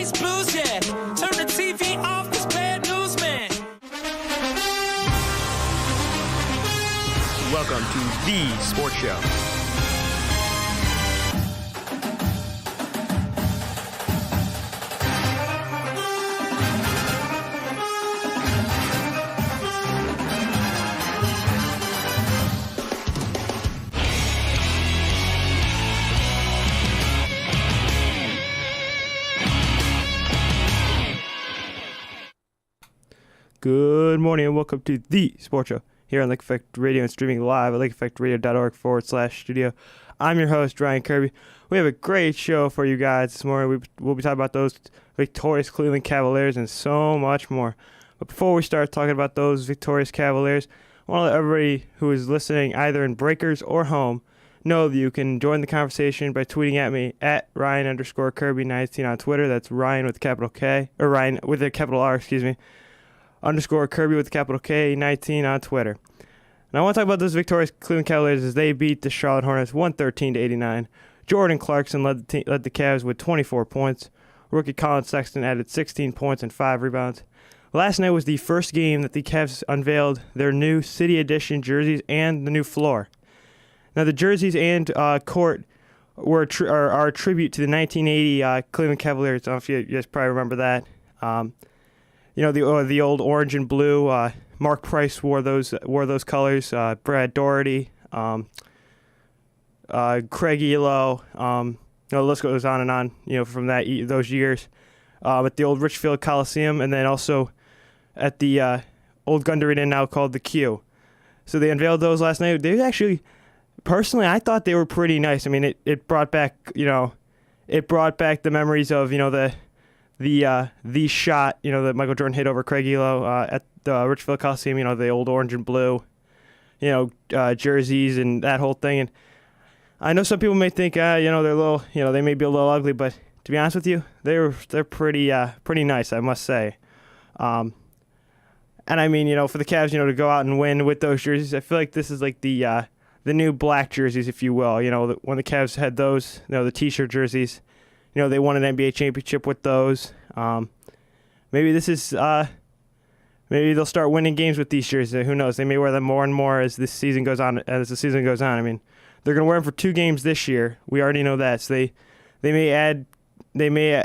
these blues, yeah. Turn the TV off, this bad news, man. Welcome to The Sports Show. Good morning and welcome to The Sports Show here on Lake Effect Radio and streaming live at lakeeffectradio.org/studio. I'm your host, Ryan Kirby. We have a great show for you guys this morning. We'll be talking about those victorious Cleveland Cavaliers and so much more. But before we start talking about those victorious Cavaliers, I want to let everybody who is listening either in Breakers or home know that you can join the conversation by tweeting at me at Ryan_Kirby19 on Twitter. That's Ryan with a capital K, or Ryan with a capital R, _ Kirby with a capital K 19 on Twitter. And I want to talk about those victorious Cleveland Cavaliers as they beat the Charlotte Hornets 113-89. Jordan Clarkson led the Cavs with 24 points. Rookie Colin Sexton added 16 points and 5 rebounds. Last night was the first game that the Cavs unveiled their new City Edition jerseys and the new floor. Now the jerseys and court are a tribute to the 1980 Cleveland Cavaliers. I don't know if you guys probably remember that. The old orange and blue. Mark Price wore those colors. Brad Daugherty, Craig Elo. The list goes on and on. From those years, at the old Richfield Coliseum, and then also at the old Gund Arena now called the Q. So they unveiled those last night. They actually, personally, I thought they were pretty nice. I mean, it brought back the memories of the shot, that Michael Jordan hit over Craig Elo at the Richfield Coliseum, the old orange and blue, jerseys and that whole thing. And I know some people may think, they're a little, they may be a little ugly, but to be honest with you, they're pretty nice, I must say. And I mean, for the Cavs, to go out and win with those jerseys, I feel like this is like the new black jerseys, if you will. When the Cavs had those, the T-shirt jerseys. They won an NBA championship with those. Maybe this is maybe they'll start winning games with these jerseys. Who knows? They may wear them more and more as the season goes on. I mean, they're going to wear them for 2 games this year. We already know that. So they may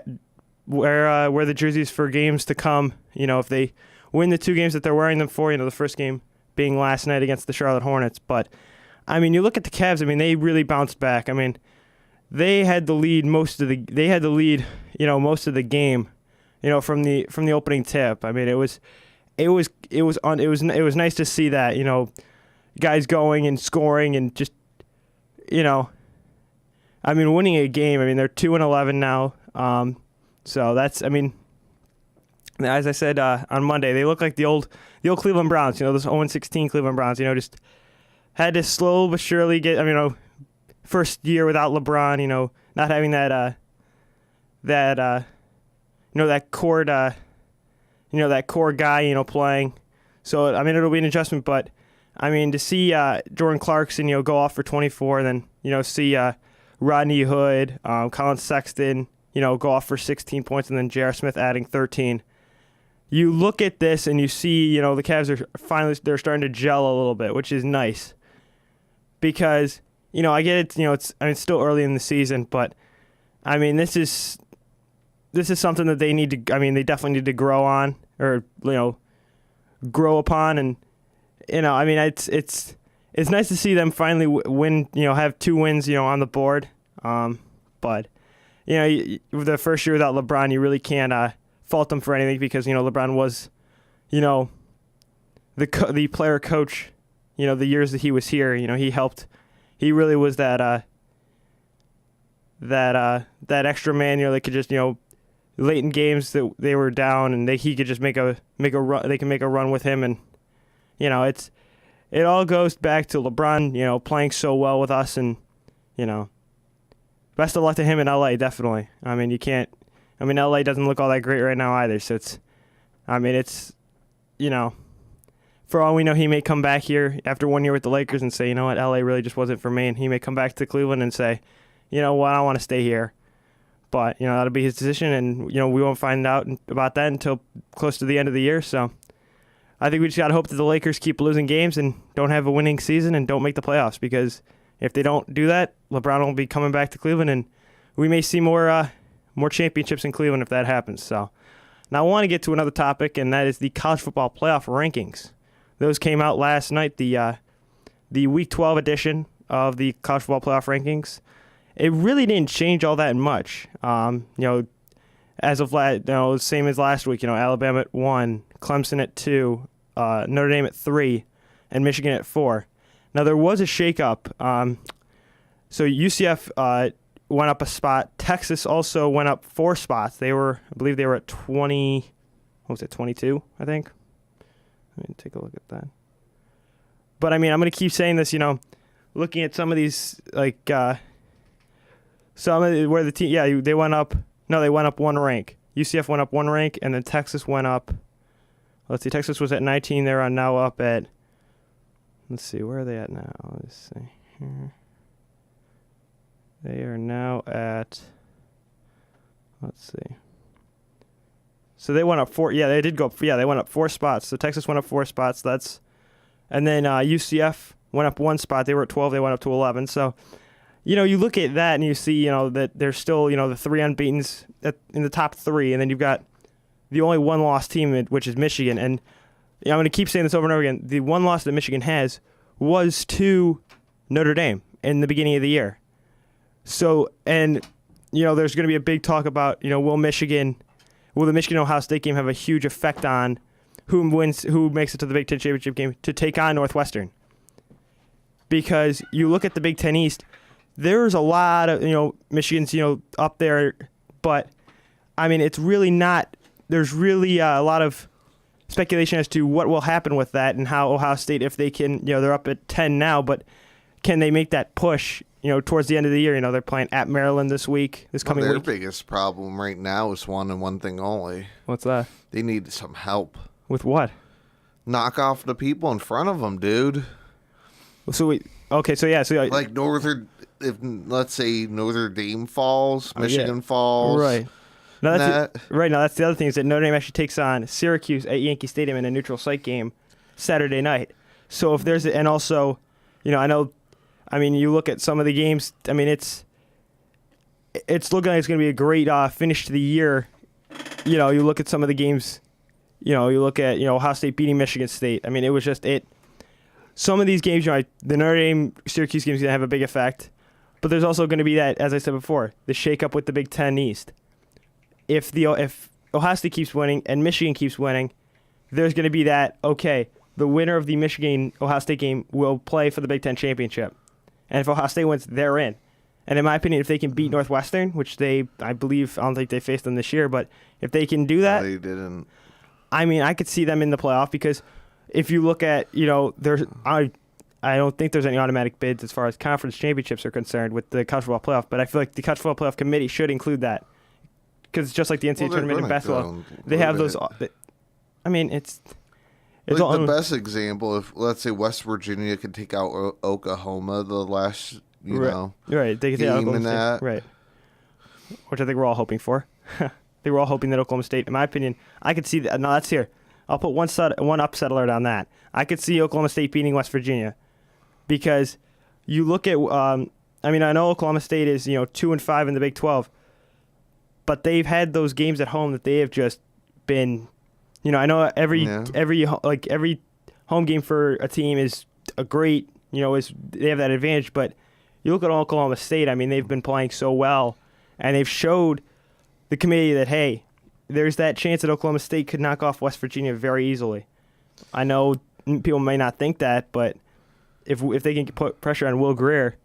wear the jerseys for games to come. If they win the 2 games that they're wearing them for. The first game being last night against the Charlotte Hornets. But I mean, you look at the Cavs. I mean, they really bounced back. I mean, they had the lead most of the game, from the opening tip. I mean, it was nice to see that, guys going and scoring and just, I mean, winning a game. I mean, they're 2-11 now. So that's, I mean, as I said on Monday, they look like the old Cleveland Browns. Those 0-16 Cleveland Browns. Just had to slow but surely get. I mean, first year without LeBron, not having that core guy, playing. So, I mean, it'll be an adjustment, but, I mean, to see Jordan Clarkson, go off for 24, and then, see Rodney Hood, Colin Sexton, go off for 16 points, and then J.R. Smith adding 13. You look at this and you see, the Cavs they're starting to gel a little bit, which is nice. Because, I get it, it's still early in the season, but, I mean, this is something that they need to, I mean, they definitely need to grow on, or, grow upon, and, I mean, it's nice to see them finally win, have 2 wins, on the board, but, the first year without LeBron, you really can't fault them for anything, because, LeBron was, the player coach, the years that he was here, he helped. He really was that extra man, that could just, late in games that they were down, and he could just make a run. They can make a run with him, and it all goes back to LeBron, playing so well with us, and best of luck to him in LA. Definitely. I mean, LA doesn't look all that great right now either. So it's for all we know, he may come back here after 1 year with the Lakers and say, LA really just wasn't for me. And he may come back to Cleveland and say, I want to stay here. But, that'll be his decision, and, we won't find out about that until close to the end of the year. So I think we just got to hope that the Lakers keep losing games and don't have a winning season and don't make the playoffs, because if they don't do that, LeBron will be coming back to Cleveland, and we may see more championships in Cleveland if that happens. So now I want to get to another topic, and that is the college football playoff rankings. Those came out last night, the Week 12 edition of the college football playoff rankings. It really didn't change all that much. As of same as last week. Alabama at 1, Clemson at 2, Notre Dame at 3, and Michigan at 4. Now there was a shakeup. So UCF went up a spot. Texas also went up 4 spots. I believe they were at 20. What was it? 22, I think. Let me take a look at that. But I'm going to keep saying this. Looking at some of these some of where the team, they went up. No, they went up 1 rank. UCF went up 1 rank, and then Texas went up. Let's see, Texas was at 19. They're now up at. Let's see, where are they at now? Let's see here. They are now at. Let's see. So they went up 4. Yeah, they did go up. Yeah, they went up 4 spots. So Texas went up 4 spots. And then UCF went up 1 spot. They were at 12. They went up to 11. So. You look at that and you see, that there's still, the 3 unbeatens in the top 3, and then you've got the only 1-loss team, which is Michigan. And I'm going to keep saying this over and over again. The 1 loss that Michigan has was to Notre Dame in the beginning of the year. So, and, there's going to be a big talk about, will the Michigan-Ohio State game have a huge effect on who makes it to the Big Ten championship game to take on Northwestern? Because you look at the Big Ten East, there's a lot of, Michigan's, up there, but, it's really not, there's really a lot of speculation as to what will happen with that and how Ohio State, if they can, they're up at 10 now, but can they make that push, towards the end of the year? They're playing at Maryland this coming week. Their biggest problem right now is one and one thing only. What's that? They need some help. With what? Knock off the people in front of them, dude. So like if let's say Notre Dame falls, Michigan falls, right? Now that's the other thing, is that Notre Dame actually takes on Syracuse at Yankee Stadium in a neutral site game Saturday night. So if there's and also, you look at some of the games. It's looking like it's going to be a great finish to the year. You look at some of the games. You look at Ohio State beating Michigan State. It was just it. Some of these games, the Notre Dame Syracuse game is going to have a big effect, but there's also going to be that, as I said before, the shakeup with the Big Ten East. If Ohio State keeps winning and Michigan keeps winning, there's going to be that, okay, the winner of the Michigan-Ohio State game will play for the Big Ten championship. And if Ohio State wins, they're in. And in my opinion, if they can beat Northwestern, which I don't think they faced them this year, but if they can do that. They didn't. I could see them in the playoff, because if you look at, I don't think there's any automatic bids as far as conference championships are concerned with the college football playoff, but I feel like the college football playoff committee should include that, because just like the NCAA tournament in basketball, they have those. It's the best example. If let's say West Virginia could take out Oklahoma the last, right, they could take out Oklahoma State, that, right, which I think we're all hoping for. They were all hoping that Oklahoma State, in my opinion, I could see that. No, that's here. I'll put one upset alert on that. I could see Oklahoma State beating West Virginia, because you look at. I know Oklahoma State is 2-5 in the Big 12, but they've had those games at home that they have just been. I know every home game for a team is a great. They have that advantage, but you look at Oklahoma State. They've been playing so well, and they've showed the committee that, hey, there's that chance that Oklahoma State could knock off West Virginia very easily. I know people may not think that, but if they can put pressure on Will Grier,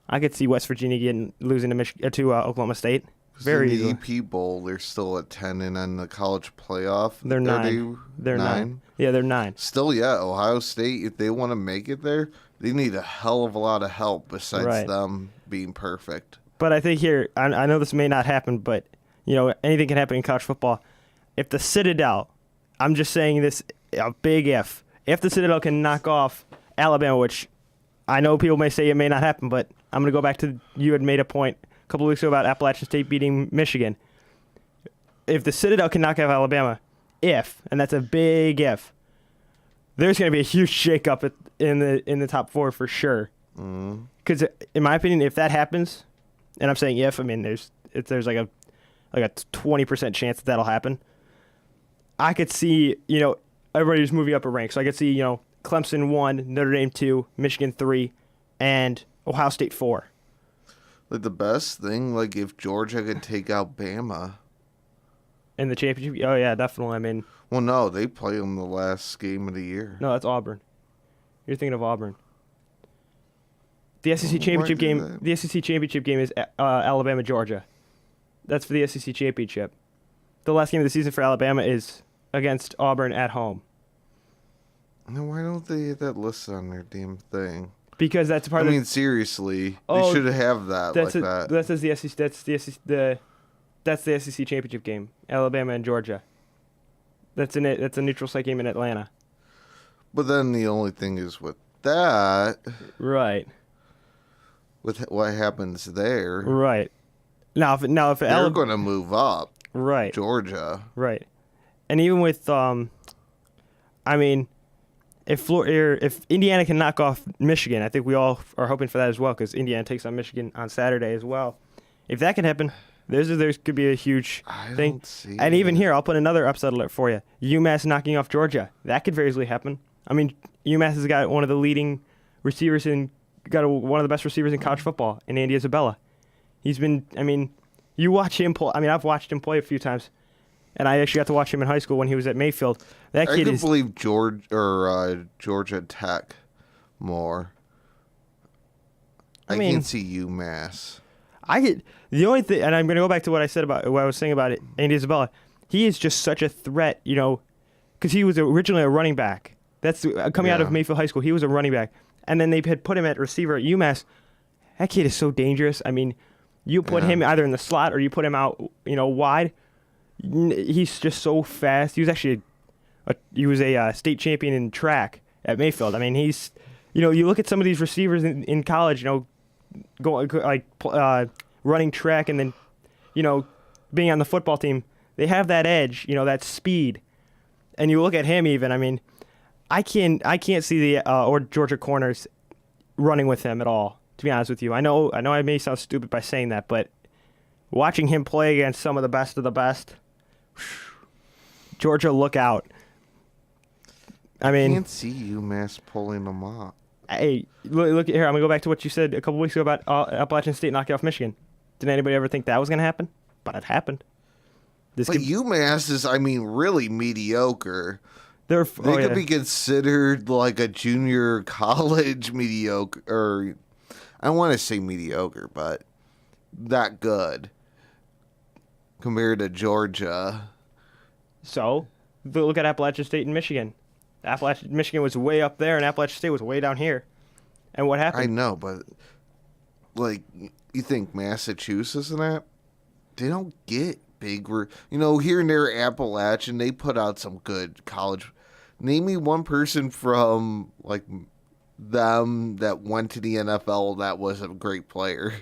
I could see West Virginia losing to Oklahoma State very easily. In the EP Bowl, they're still at 10, and on the college playoff, they're 9. They're 9. Yeah, they're 9. Still, Ohio State, if they want to make it there, they need a hell of a lot of help besides them being perfect. But I think here, I know this may not happen, but anything can happen in college football. If the Citadel, I'm just saying this, a big if the Citadel can knock off Alabama, which I know people may say it may not happen, but I'm going to go back to, you had made a point couple of weeks ago about Appalachian State beating Michigan. If the Citadel can knock out Alabama, and that's a big if, there's going to be a huge shakeup in the top 4 for sure. Because in my opinion, if that happens, and I'm saying if, I mean there's like a 20% chance that that'll happen. I could see everybody just moving up a rank. So I could see Clemson 1, Notre Dame 2, Michigan 3, and Ohio State 4. Like the best thing, like if Georgia could take out Bama in the championship. Oh yeah, definitely. I mean, well, no, they play them the last game of the year. No, that's Auburn. You're thinking of Auburn. The SEC championship game. The SEC championship game is Alabama Georgia. That's for the SEC championship. The last game of the season for Alabama is against Auburn at home. Now, why don't they get that listed on their damn thing? Because that's part of. I mean, seriously, they should have that like that. That's the SEC. That's the SEC championship game. Alabama and Georgia. That's a neutral site game in Atlanta. But then the only thing is with that, right? With what happens there, right? Now if they're going to move up, right? Georgia, right? And even with I mean, if Indiana can knock off Michigan, I think we all are hoping for that as well because Indiana takes on Michigan on Saturday as well. If that can happen, there could be a huge thing. Don't see and even here, I'll put another upset alert for you. UMass knocking off Georgia. That could very easily happen. I mean, UMass has got one of the leading receivers one of the best receivers in college football in Andy Isabella. He's been, I mean, you watch him play. I mean, I've watched him play a few times, and I actually got to watch him in high school when he was at Mayfield. That kid I believe Georgia Tech more. I can see UMass. The only thing, and I'm going to go back to what I was saying about it, Andy Isabella. He is just such a threat, because he was originally a running back. That's coming out of Mayfield High School. He was a running back, and then they had put him at receiver at UMass. That kid is so dangerous. I mean, you put him either in the slot or you put him out, wide. He's just so fast. He was actually a state champion in track at Mayfield. I mean, he's, you look at some of these receivers in college, going running track and then, being on the football team. They have that edge, that speed. And you look at him even. I mean, I can't see the Georgia corners running with him at all. To be honest with you, I know I may sound stupid by saying that, but watching him play against some of the best, Georgia, look out. I mean, I can't see UMass pulling them off. Hey, look here. I'm gonna go back to what you said a couple weeks ago about Appalachian State knocking off Michigan. Did anybody ever think that was gonna happen? But it happened. UMass is, really mediocre. They could be considered like a junior college mediocre, or I want to say mediocre, but that good compared to Georgia. So, look at Appalachian State and Michigan. Michigan was way up there, and Appalachian State was way down here. And what happened? I know, but you think Massachusetts and that, they don't get big. Here and there, Appalachian, they put out some good college. Name me one person from them that went to the NFL that was a great player.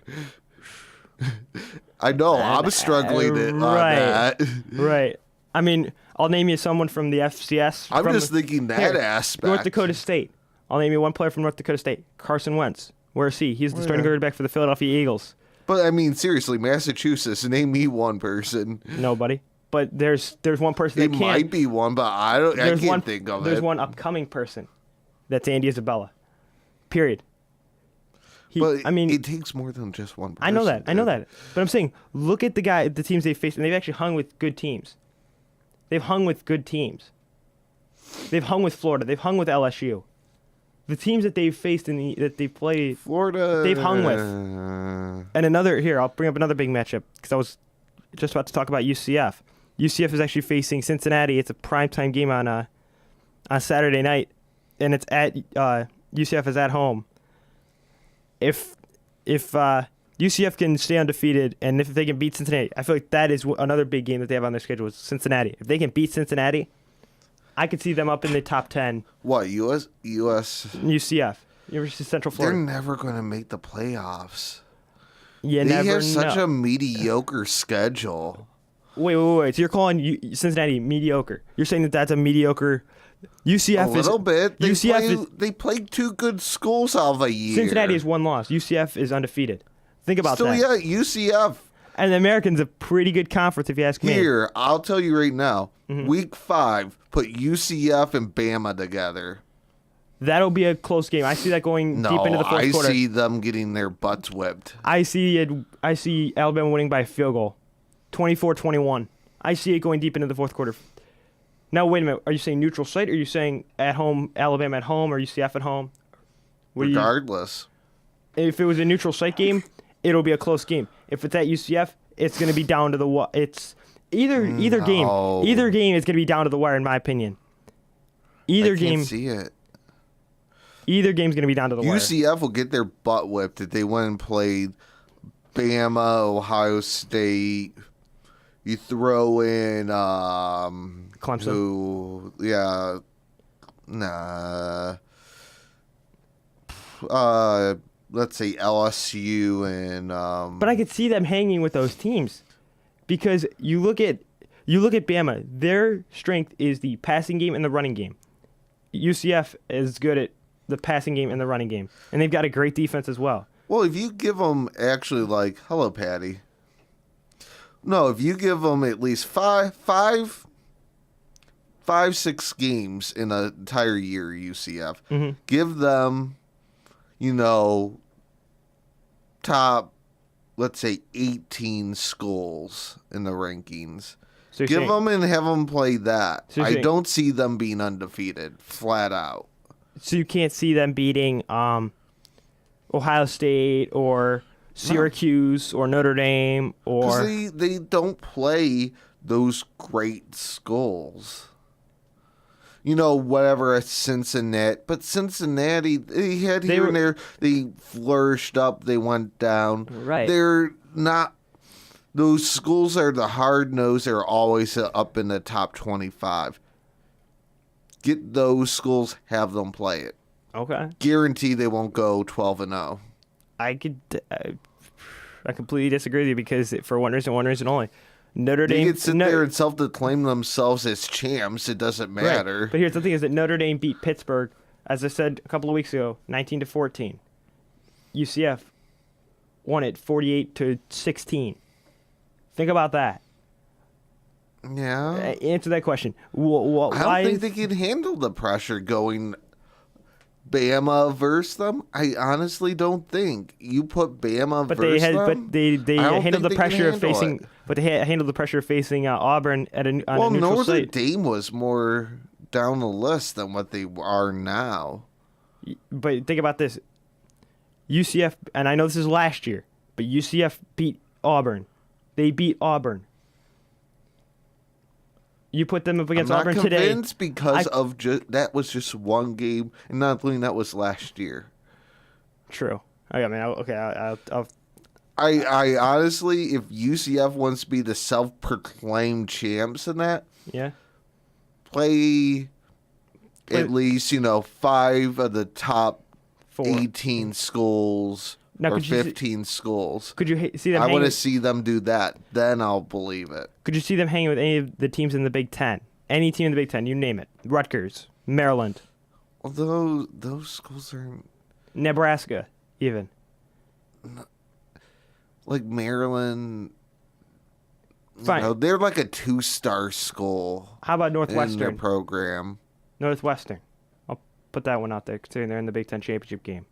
I know, I'm struggling on that. Right. I mean, I'll name you someone from the FCS. I'm just thinking that aspect. North Dakota State. I'll name you one player from North Dakota State. Carson Wentz. Where is he? He's the starting quarterback for the Philadelphia Eagles. But, seriously, Massachusetts, name me one person. Nobody. But there's one person that can. It might be one, but I can't think of it. There's one upcoming person. That's Andy Isabella. Period. It takes more than just one person. I know that. But I'm saying, look at the teams they've faced, and they've actually hung with good teams. They've hung with good teams. They've hung with Florida. They've hung with LSU. The teams that they've faced that they've played, Florida, they've hung with. And I'll bring up another big matchup because I was just about to talk about UCF. UCF is actually facing Cincinnati. It's a primetime game on Saturday night, and it's at UCF is at home. If UCF can stay undefeated, and if they can beat Cincinnati, I feel like that is another big game that they have on their schedule is Cincinnati. If they can beat Cincinnati, I could see them up in the top 10. What, US? UCF, University of Central Florida. They're never going to make the playoffs. You They never have such know. a mediocre schedule. Wait. So you're calling Cincinnati mediocre? You're saying that that's a mediocre? UCF A little bit. They UCF they played two good schools out of a year. Cincinnati is one loss. UCF is undefeated. Think about Still, that. yeah, UCF. And the Americans a pretty good conference, if you ask me. Here, I'll tell you right now. Mm-hmm. Week 5, put UCF and Bama together. That'll be a close game. I see that going No, deep into the fourth I quarter. see them getting their butts whipped. I see Alabama winning by a field goal, 24-21. I see it going deep into the fourth quarter. Now, wait a minute. Are you saying neutral site? Or are you saying at home, Alabama at home, or UCF at home? Regardless. If it was a neutral site game, it'll be a close game. If it's at UCF, it's going to be down to the wire. It's either game. No. Either game is going to be down to the wire, in my opinion. Either I game. can't see it. Either game's going to be down to the wire. UCF will get their butt whipped if they went and played Bama, Ohio State. You throw in Clemson. Let's say LSU and But I could see them hanging with those teams, because you look at Bama. Their strength is the passing game and the running game. UCF is good at the passing game and the running game, and they've got a great defense as well. well, if you give them actually like hello Patty. No, if you give them at least five, 6 games in an entire year, UCF, give them, top, let's say 18 schools in the rankings. So you're Give saying- them and have them play that. So you're I saying- don't see them being undefeated, flat out. So you can't see them beating Ohio State or Syracuse or Notre Dame or Because they don't play those great schools. Whatever at Cincinnati. But Cincinnati, they had They here were- and there, they flourished up, they went down. Right. They're not, those schools are the hard nosed, they're always up in the top 25. Get those schools, have them play it. okay. Guarantee they won't go 12-0. I completely disagree with you, because for one reason only, Notre They Dame. could sit there and self-declaim themselves as champs. It doesn't Right. matter. But here's the thing: is that Notre Dame beat Pittsburgh, as I said a couple of weeks ago, 19-14. UCF won it 48-16. Think about that. Yeah. Answer that question. I Why? don't think they can handle the pressure going Bama versus them. I honestly don't think. You put Bama But they versus had, them. but they I don't handled the think they can pressure of handle facing. it. But they handled the pressure of facing Auburn on Well, a neutral Notre site. Dame was more down the list than what they are now. But think about this: UCF, and I know this is last year, but UCF beat Auburn. They beat Auburn. You put them up against I'm Auburn not today. convinced because I- of that was just one game, and not believing that was last year. True. I'll I honestly, if UCF wants to be the self-proclaimed champs in that, yeah. play at least 5 of the top 4. 18 schools Now, or could you see- 15 schools. Could you see them? I hanging want to with- see them do that. Then I'll believe it. Could you see them hanging with any of the teams in the Big Ten? Any team in the Big Ten, you name it. Rutgers, Maryland, Although those schools are Nebraska, even. like Maryland. Fine. They're like a 2-star school How about in their Northwestern? program. Northwestern. I'll put that one out there, considering they're in the Big Ten championship game.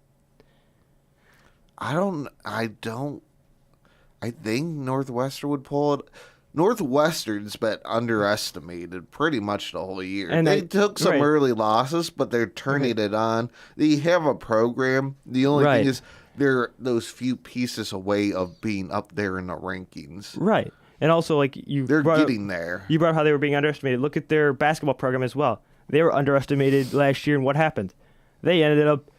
I think Northwestern would pull it. Northwestern's been underestimated pretty much the whole year. And they that- took some right. early losses, but they're turning it on. They have a program. The only Right. thing is they're those few pieces away of being up there in the rankings. Right. And also, like you They're brought up- getting there. You brought up how they were being underestimated. Look at their basketball program as well. They were underestimated last year, and what happened? They ended up,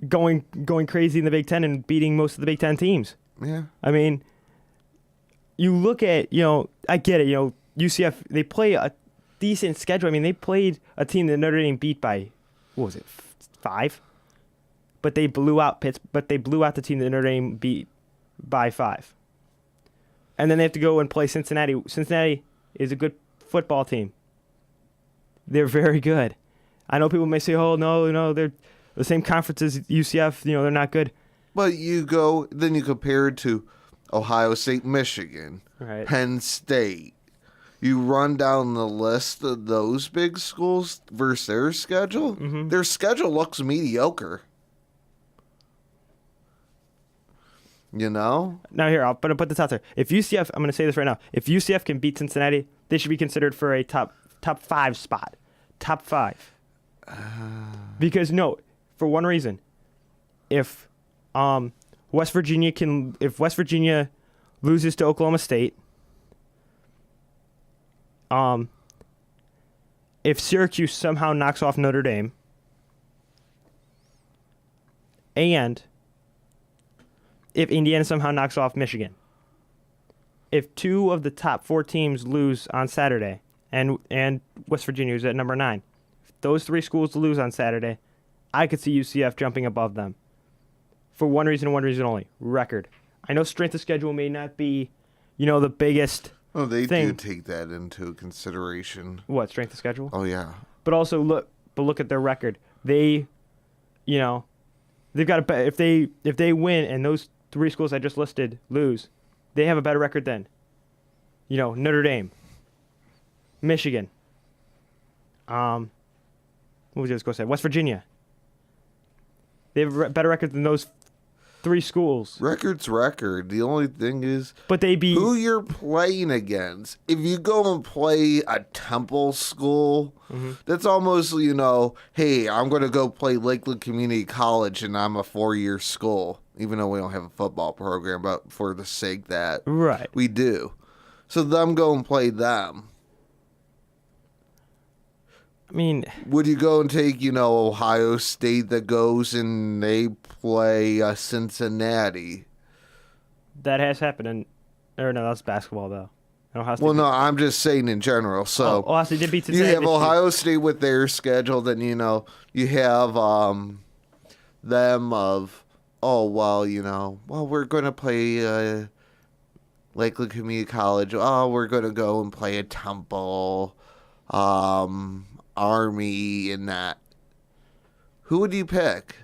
going crazy in the Big Ten and beating most of the Big Ten teams. Yeah. I mean, you look at, I get it, UCF, they play a decent schedule. I mean, they played a team that Notre Dame beat by, what was it, 5? but they blew out the team that Notre Dame beat by 5. And then they have to go and play Cincinnati. Cincinnati is a good football team. They're very good. I know people may say, "Oh no, they're the same conference as UCF. They're not good." But you compare it to Ohio State, Michigan, Right. Penn State. You run down the list of those big schools versus their schedule. Mm-hmm. Their schedule looks mediocre. Now here, I'm going to put this out there. If UCF, I'm going to say this right now. If UCF can beat Cincinnati, they should be considered for a top 5 spot. Top 5. Because for one reason. If West Virginia loses to Oklahoma State, if Syracuse somehow knocks off Notre Dame, and if Indiana somehow knocks off Michigan, if 2 of the top 4 teams lose on Saturday, and West Virginia is at number 9, if those 3 schools lose on Saturday, I could see UCF jumping above them. For one reason and one reason only: record. I know strength of schedule may not be, the biggest. Oh, they thing. do take that into consideration. What, strength of schedule? Oh yeah. But also look at their record. They, they've got if they win and those 3 schools I just listed lose, they have a better record than, Notre Dame, Michigan. What was I just going to say? West Virginia. They have a better record than those 3 schools. Record's record. The only thing is, But they beat who you're playing against. If you go and play a Temple school, that's almost, hey, I'm going to go play Lakeland Community College and I'm a 4-year school, even though we don't have a football program, but for the sake that right. we do. So them go and play them. I mean, Would you go and take, Ohio State that goes and they play Cincinnati? that has happened. No, that's basketball though. Ohio State Well, no, I'm just saying in general. So Ohio State did beat you Cincinnati. have Ohio State with their schedule, then you have them of we're going to play Lakeland Community College. Oh, we're going to go and play a Temple, Army, and that. Who would you pick?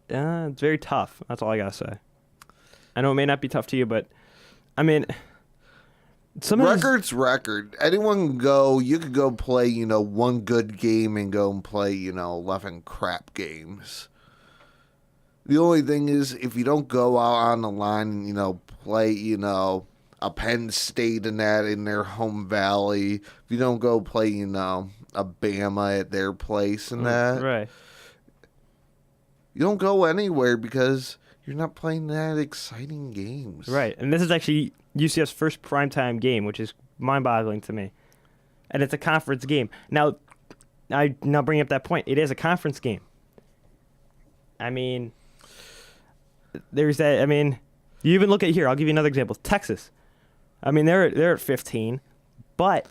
It's very tough. That's all I gotta say. I know it may not be tough to you, but I mean, Record's record. Anyone can go. You could go play, one good game and go and play, 11 crap games. The only thing is, if you don't go out on the line and, play, a Penn State and that in their home valley, if you don't go play, a Bama at their place and that, right? you don't go anywhere because you're not playing that exciting games. Right, and this is actually UCF's first primetime game, which is mind-boggling to me. And it's a conference game. Now bringing up that point, it is a conference game. I mean, there's that. I mean, you even look at here. I'll give you another example. Texas. I mean, they're at 15, but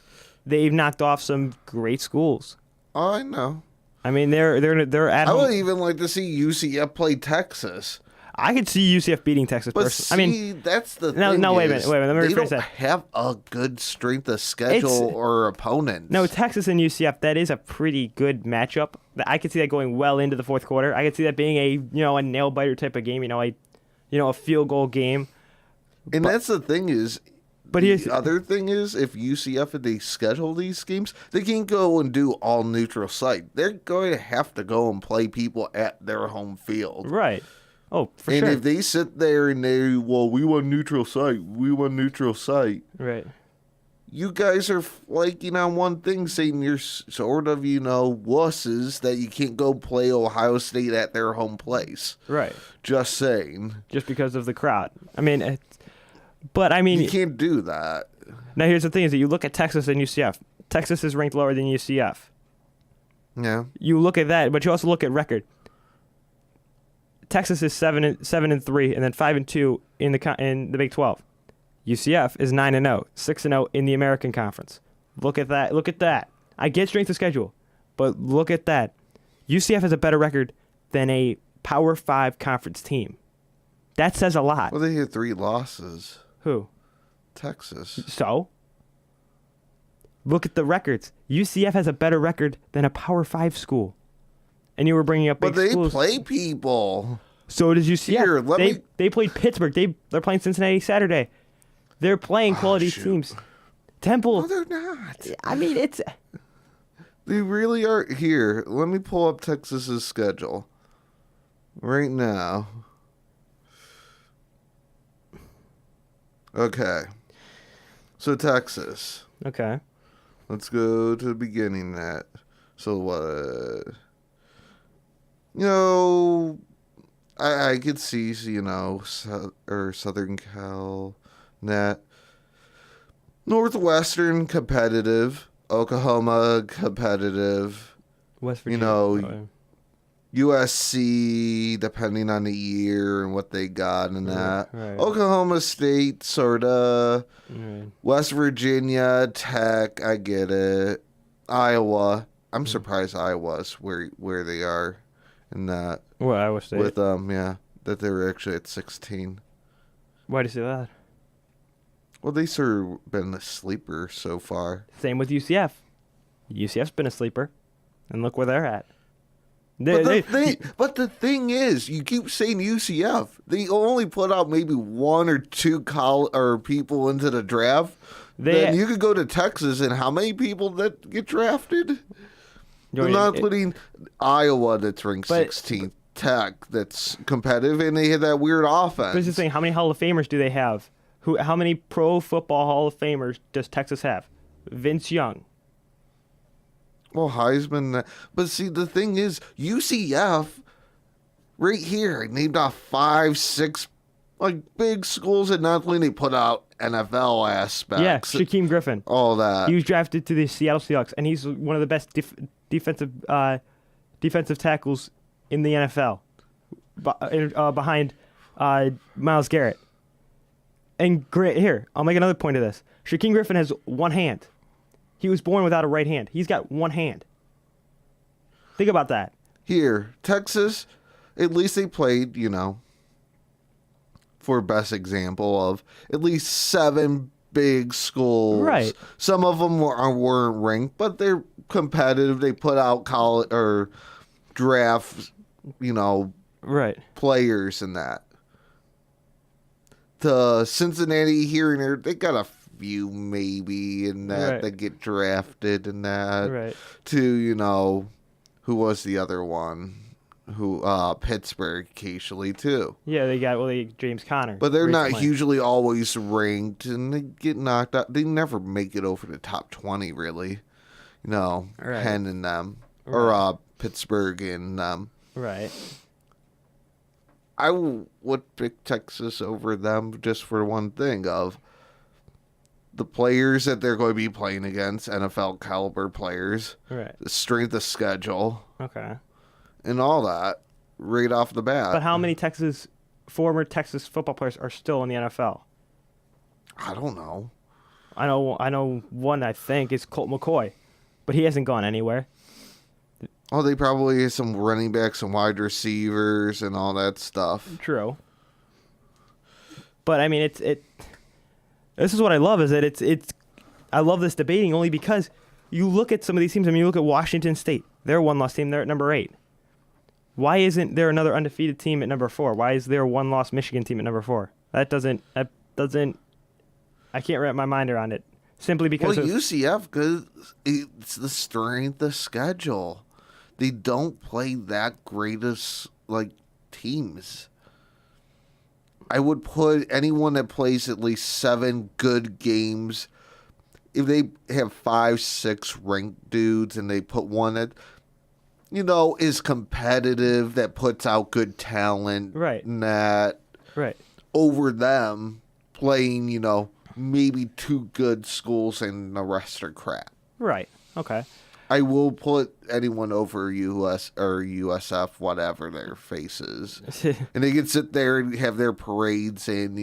they've knocked off some great schools. Oh, I know. I mean, they're at I home. would even like to see UCF play Texas. I could see UCF beating Texas. But personally. I mean, that's the no, thing. wait a minute. Let me they rephrase don't that. have a good strength of schedule or opponents. No, Texas and UCF, that is a pretty good matchup. I could see that going well into the fourth quarter. I could see that being a nail biter type of game. A field goal game. And that's the thing is. But the other thing is, if UCF, if they schedule these games, they can't go and do all neutral site. They're going to have to go and play people at their home field. Right. Oh, for and sure. if they sit there and we want neutral site. Right. You guys are flaking on one thing, saying you're sort of, wusses that you can't go play Ohio State at their home place. Right. Just saying. Just because of the crowd. I mean, you can't do that. Now, here's the thing: is that you look at Texas and UCF. Texas is ranked lower than UCF. Yeah. You look at that, but you also look at record. Texas is 7-3, and then 5-2 in the Big 12. UCF is 9-0, 6-0 in the American Conference. Look at that. I get strength of schedule, but look at that. UCF has a better record than a Power 5 conference team. That says a lot. Well, they had 3 losses. Who? Texas. So? Look at the records. UCF has a better record than a Power 5 school. And you were bringing up big But they schools. play people. So does UCF. Here, let me- They played Pittsburgh. They're playing Cincinnati Saturday. They're playing quality shoot. teams. Temple. No, they're not. I mean, it's... They really are. Here, let me pull up Texas's schedule right now. Okay. So Texas. Okay. Let's go to the beginning of that. So what? I could see, Southern Cal, net. Northwestern competitive. Oklahoma competitive. West Virginia. USC, depending on the year and what they got and that. Right. Oklahoma State, sorta. Right. West Virginia, Tech, I get it. Iowa, I'm surprised Iowa's where they are in that. Well, Iowa State. With that they were actually at 16. Why do you say that? Well, they sort of been a sleeper so far. Same with UCF. UCF's been a sleeper. And look where they're at. But the thing is, you keep saying UCF. They only put out maybe 1 or 2 people into the draft. Then you could go to Texas, and how many people that get drafted? They're not including Iowa that's ranked 16th, Tech that's competitive, and they had that weird offense. But it's just saying, how many Hall of Famers do they have? How many Pro Football Hall of Famers does Texas have? Vince Young. Well, Heisman. But see, the thing is, UCF, right here, I named off 5, 6, big schools, and not only they put out NFL aspects. Yeah, Shaquem Griffin. All that. He was drafted to the Seattle Seahawks, and he's one of the best defensive tackles in the NFL, behind Myles Garrett. And here, I'll make another point of this. Shaquem Griffin has one hand. He was born without a right hand. He's got one hand. Think about that. Here, Texas, at least they played, for best example of at least 7 big schools. Right. Some of them weren't ranked, but they're competitive. They put out college or draft, Right. players and that. The Cincinnati here and there, they got a few maybe in that that get drafted and that. Right. To, who was the other one? Pittsburgh occasionally too. Yeah, they got James Conner. But they're not recently. usually always ranked, and they get knocked out. They never make it over the top 20, really. Right. Penn and them, or Pittsburgh and them. Right. I would pick Texas over them just for one thing of the players that they're going to be playing against, NFL caliber players, Right. the strength of schedule, Okay. and all that right off the bat. But how many former Texas football players are still in the NFL? I don't know. I know one, I think, is Colt McCoy, but he hasn't gone anywhere. Oh, they probably have some running backs and wide receivers and all that stuff. True. But I mean, this is what I love is that I love this debating only because you look at some of these teams. I mean, you look at Washington State. They're a one-loss team. They're at number 8. Why isn't there another undefeated team at number 4? Why is there a one-loss Michigan team at number 4? That doesn't. I can't wrap my mind around it. Simply because UCF, because it's the strength of schedule. They don't play that great of teams. I would put anyone that plays at least 7 good games. If they have 5, 6 ranked dudes and they put one that, is competitive, that puts out good talent, Right. and that right. over them playing, maybe 2 good schools and the rest are crap. Right. Okay. I will put anyone over US or USF, whatever their faces. And they can sit there and have their parades and,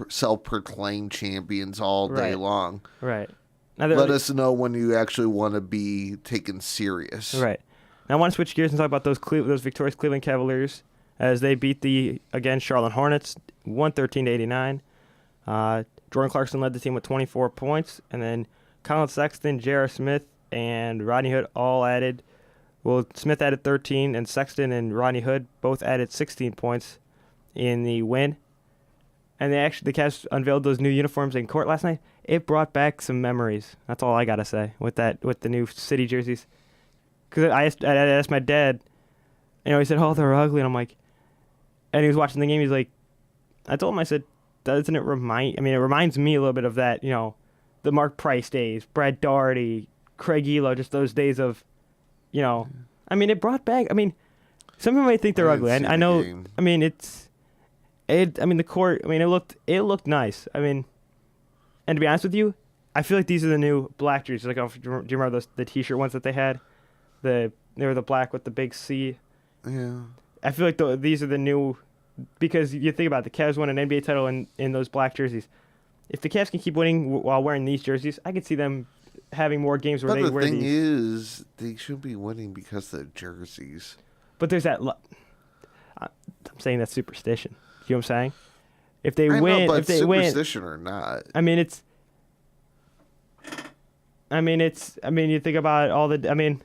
self-proclaimed champions all day Right. long. Right. Let us know when you actually want to be taken serious. Right. Now I want to switch gears and talk about those victorious Cleveland Cavaliers as they beat the Charlotte Hornets 113-89. Jordan Clarkson led the team with 24 points, and then Colin Sexton, J.R. Smith, and Rodney Hood all added. Well, Smith added 13, and Sexton and Rodney Hood both added 16 points in the win. And the Cavs unveiled those new uniforms in court last night. It brought back some memories. That's all I gotta say with the new city jerseys. Because I asked my dad, he said, "Oh, they're ugly," and I'm like, and he was watching the game. He's like, I told him, I said, doesn't it remind? I mean, it reminds me a little bit of that, the Mark Price days, Brad Daugherty, Craig Elo, just those days of, I mean, it brought back. I mean, some people might think they're ugly. I know. Game. I mean, the court. I mean, it looked nice. I mean, and to be honest with you, I feel like these are the new black jerseys. Like, do you remember the T-shirt ones that they had? They were the black with the big C. Yeah. I feel like these are the new, because you think about it, the Cavs won an NBA title in those black jerseys. If the Cavs can keep winning while wearing these jerseys, I could see them having more games where they wear these. But the thing is, they should be winning because of the jerseys. But there's that. I'm saying that's superstition. You know what I'm saying? If they win, but if they win, superstition or not. I mean, you think about all the. I mean,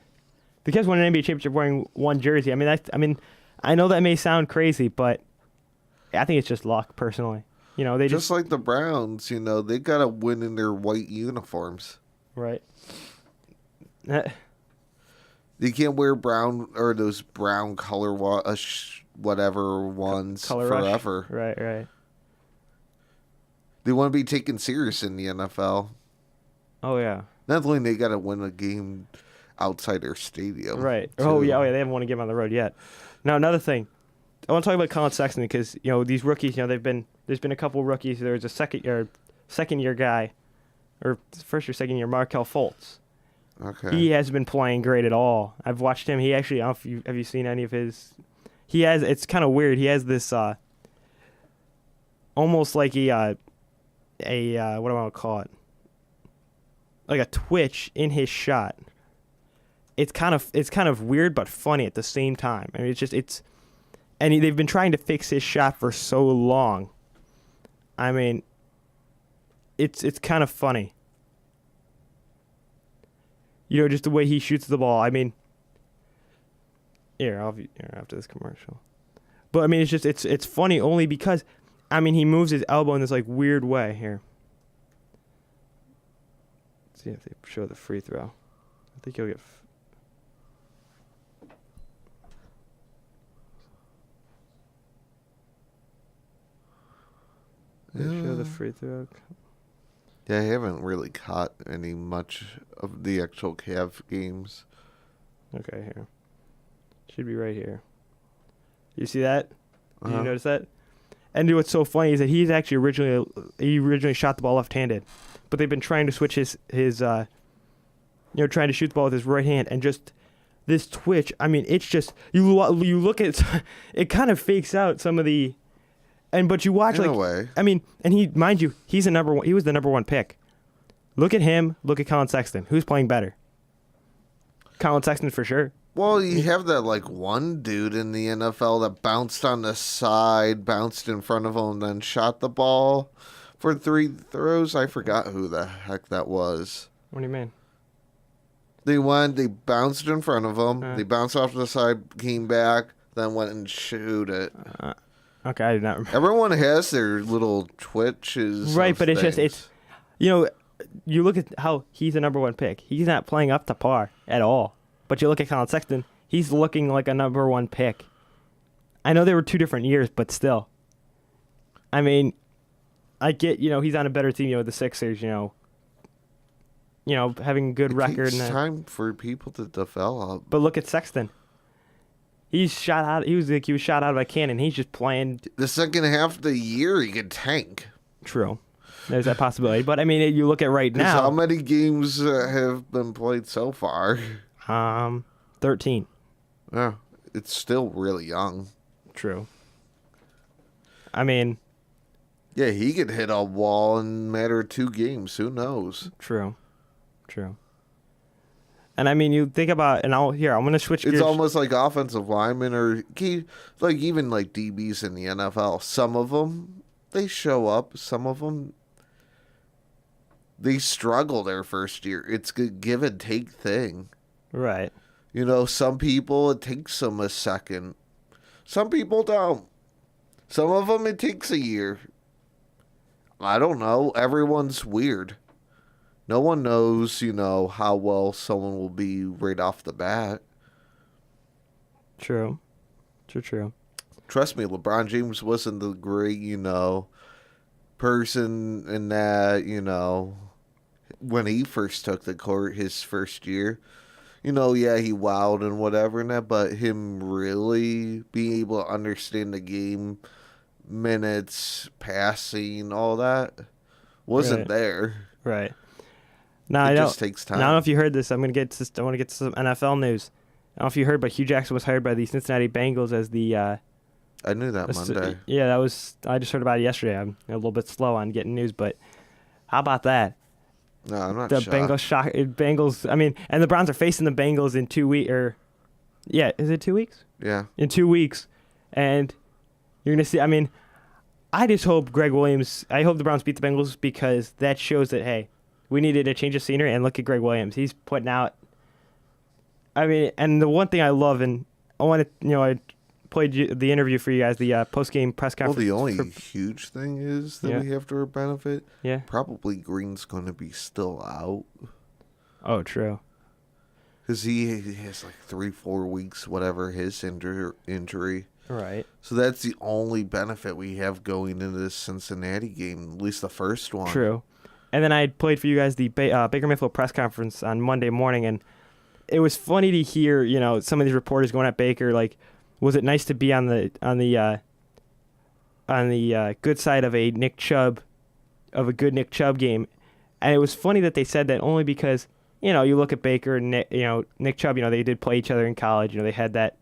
the Cavs won an NBA championship wearing one jersey. I mean, I know that may sound crazy, but I think it's just luck, personally. They just like the Browns, they gotta win in their white uniforms. right. They can't wear brown or those brown color whatever ones Color forever. Rush. Right. They want to be taken serious in the NFL. Oh yeah. Not only they gotta win a game outside their stadium. Right. too. Oh yeah. They haven't won a game on the road yet. Now another thing, I want to talk about Colin Sexton because these rookies. There's been a couple rookies. There's a second year guy, or first or second year Markelle Fultz. Okay. He hasn't been playing great at all. I've watched him. He actually, I don't know if have you seen any of his? It's kind of weird. He has this almost like what do I want to call it? Like a twitch in his shot. It's kind of weird but funny at the same time. I mean, they've been trying to fix his shot for so long. I mean, it's kind of funny. Just the way he shoots the ball. I mean, after this commercial. But I mean, it's funny only because, I mean, he moves his elbow in this like weird way here. Let's see if they show the free throw. I think he'll get. They show the free throw. Yeah, I haven't really caught much of the actual Cav games. Okay, here. Should be right here. You see that? Did you notice that? And what's so funny is that he originally shot the ball left-handed, but they've been trying to switch his trying to shoot the ball with his right hand, and just this twitch. I mean, it's just you look at it kind of fakes out some of the. But you watch In a way. I mean, and he's the number one. He was the number one pick. Look at him. Look at Colin Sexton. Who's playing better? Colin Sexton for sure. Well, you have that one dude in the NFL that bounced on the side, bounced in front of him, then shot the ball for 3 throws. I forgot who the heck that was. What do you mean? They bounced in front of him. They bounced off to the side, came back, then went and shoot it. Okay, I did not remember. Everyone has their little twitches. Right, but it's you look at how he's the number one pick. He's not playing up to par at all. But you look at Colin Sexton, he's looking like a number one pick. I know they were 2 different years, but still. I mean, I get, he's on a better team, the Sixers, having a good record. It takes time for people to develop. But look at Sexton. He was shot out of a cannon. He's just playing. The second half of the year, he could tank. True. There's that possibility. But, I mean, you look at right now. How many games have been played so far? 13. Yeah, it's still really young. True. I mean. Yeah, he could hit a wall in a matter of 2 games. Who knows? True. And I mean, you think about, and I'm going to switch gears. It's almost like offensive linemen or like even like DBs in the NFL. Some of them, they show up. Some of them, they struggle their first year. It's a give and take thing. Right. You know, some people, it takes them a second. Some people don't. Some of them, it takes a year. I don't know. Everyone's weird. No one knows, you know, how well someone will be right off the bat. True. True. Trust me, LeBron James wasn't the great, you know, person in that, you know, when he first took the court his first year. You know, yeah, he wowed and whatever and that, but him really being able to understand the game, minutes, passing, all that, wasn't there. Right. Now, It just takes time. Now, I don't know if you heard this. I want to get to some NFL news. I don't know if you heard, but Hugh Jackson was hired by the Cincinnati Bengals as the. I knew that Monday. Yeah, that was. I just heard about it yesterday. I'm a little bit slow on getting news, but how about that? No, I'm not The shocked. Bengals. I mean, and the Browns are facing the Bengals in 2 weeks. Is it 2 weeks? Yeah. In 2 weeks, and you're gonna see. I mean, I just hope Greg Williams. I hope the Browns beat the Bengals because that shows that hey, we needed a change of scenery. And look at Greg Williams. He's putting out. I mean, and the one thing I love, and I want to, I played the interview for you guys, the post-game press Well, conference. the only huge thing is that we have to our benefit. Yeah. Probably Green's going to be still out. Oh, true. Because he has like 3-4 weeks, whatever, his injury. Right. So that's the only benefit we have going into this Cincinnati game, at least the first one. True. And then I played for you guys the Baker Mayfield press conference on Monday morning, and it was funny to hear, some of these reporters going at Baker, like, was it nice to be on the good side of a good Nick Chubb game? And it was funny that they said that only because, you look at Baker and Nick Chubb, they did play each other in college. They had that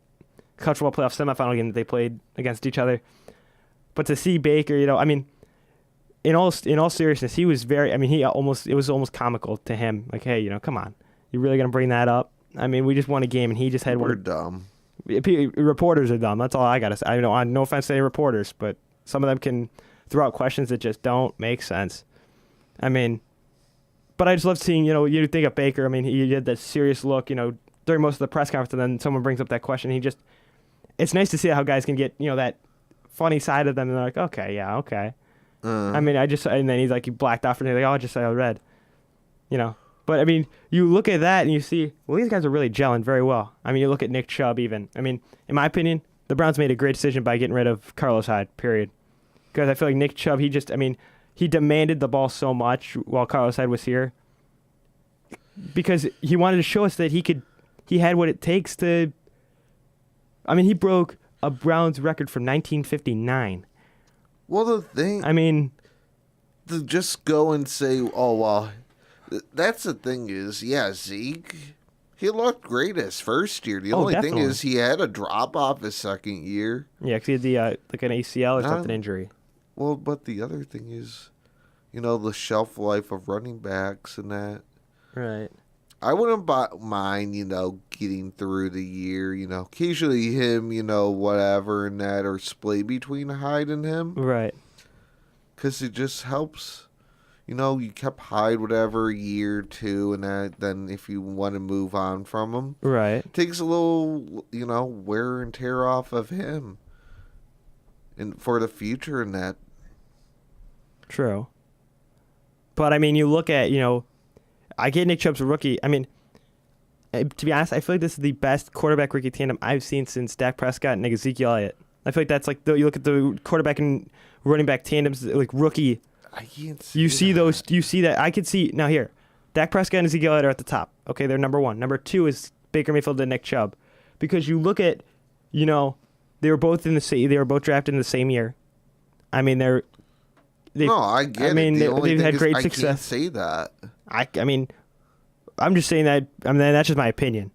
college football playoff semifinal game that they played against each other. But to see Baker, I mean, in all seriousness, he was very. I mean, it was almost comical to him. Like, hey, come on, you really gonna bring that up? I mean, we just won a game, and he just had We're one. dumb. Reporters are dumb. That's all I gotta say. I know, no offense to any reporters, but some of them can throw out questions that just don't make sense. I mean, but I just love seeing. You think of Baker. I mean, he did that serious look. During most of the press conference, and then someone brings up that question. It's nice to see how guys can get that funny side of them, and they're like, okay, yeah, okay. I mean, and then he's like, he blacked out for me. Like, oh, I just said I read, But, I mean, you look at that and you see, well, these guys are really gelling very well. I mean, you look at Nick Chubb even. I mean, in my opinion, the Browns made a great decision by getting rid of Carlos Hyde, period. Because I feel like Nick Chubb, he demanded the ball so much while Carlos Hyde was here. Because he wanted to show us that he had what it takes to, I mean, he broke a Browns record from 1959. Well, the thing, I mean, to just go and say, oh, well, that's the thing is, yeah, Zeke, he looked great his first year. The only thing is he had a drop-off his second year. Yeah, because he had the like an ACL or something injury. Well, but the other thing is, the shelf life of running backs and that. Right. I wouldn't mind, getting through the year, occasionally him, whatever and that, or split between Hyde and him. Right. Because it just helps. You kept Hyde whatever, year or two, and that, then if you want to move on from him. Right. It takes a little, wear and tear off of him. And for the future and that. True. But, I mean, you look at, I get Nick Chubb's a rookie. I mean, to be honest, I feel like this is the best quarterback rookie tandem I've seen since Dak Prescott and Ezekiel Elliott. I feel like that's like, you look at the quarterback and running back tandems, like rookie. I can't see You see that. I could see, now here, Dak Prescott and Ezekiel Elliott are at the top. Okay, they're number one. Number two is Baker Mayfield and Nick Chubb. Because you look at, they were both drafted in the same year. I mean, no, I get it. I mean, they've had great success. I can't say that. I mean, I'm just saying that. I mean, that's just my opinion.